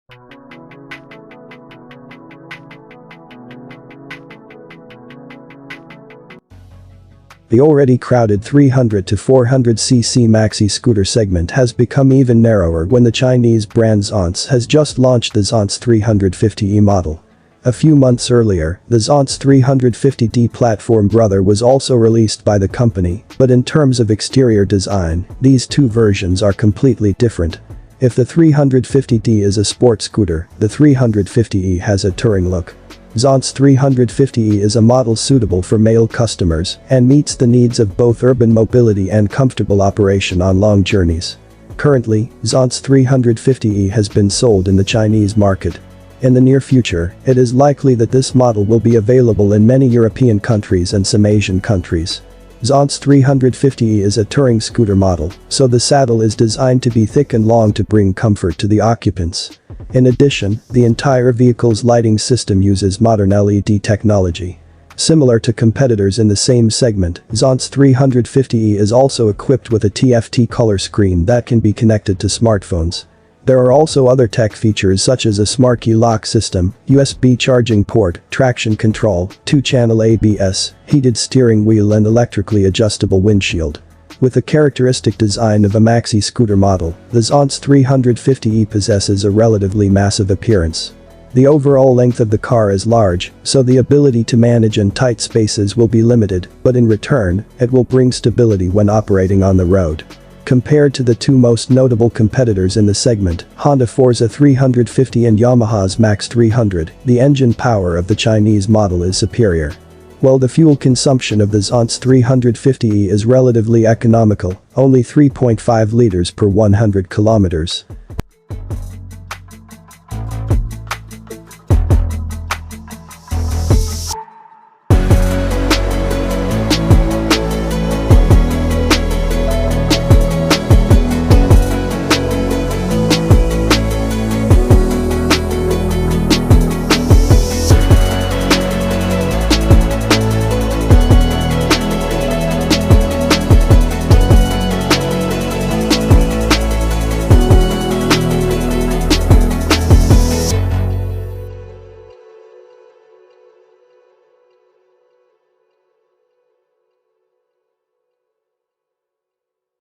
The already crowded 300 to 400cc maxi scooter segment has become even narrower when the Chinese brand Zontes has just launched the Zontes 350e model. A few months earlier, the Zontes 350D platform brother was also released by the company, but in terms of exterior design, these two versions are completely different. If the 350D is a sport scooter, the 350e has a touring look. Zontes 350e is a model suitable for male customers and meets the needs of both urban mobility and comfortable operation on long journeys. Currently, Zontes 350e has been sold in the Chinese market. In the near future, it is likely that this model will be available in many European countries and some Asian countries. Zontes 350e is a touring scooter model, so the saddle is designed to be thick and long to bring comfort to the occupants. In addition, the entire vehicle's lighting system uses modern LED technology. Similar to competitors in the same segment, Zontes 350e is also equipped with a TFT color screen that can be connected to smartphones. There are also other tech features such as a smart key lock system, USB charging port, traction control, 2-channel ABS, heated steering wheel and electrically adjustable windshield. With the characteristic design of a maxi scooter model, the Zontes 350e possesses a relatively massive appearance. The overall length of the car is large, so the ability to manage in tight spaces will be limited, but in return, it will bring stability when operating on the road. Compared to the two most notable competitors in the segment, Honda Forza 350 and Yamaha's Max 300, the engine power of the Chinese model is superior. While the fuel consumption of the Zontes 350e is relatively economical, only 3.5 liters per 100 kilometers,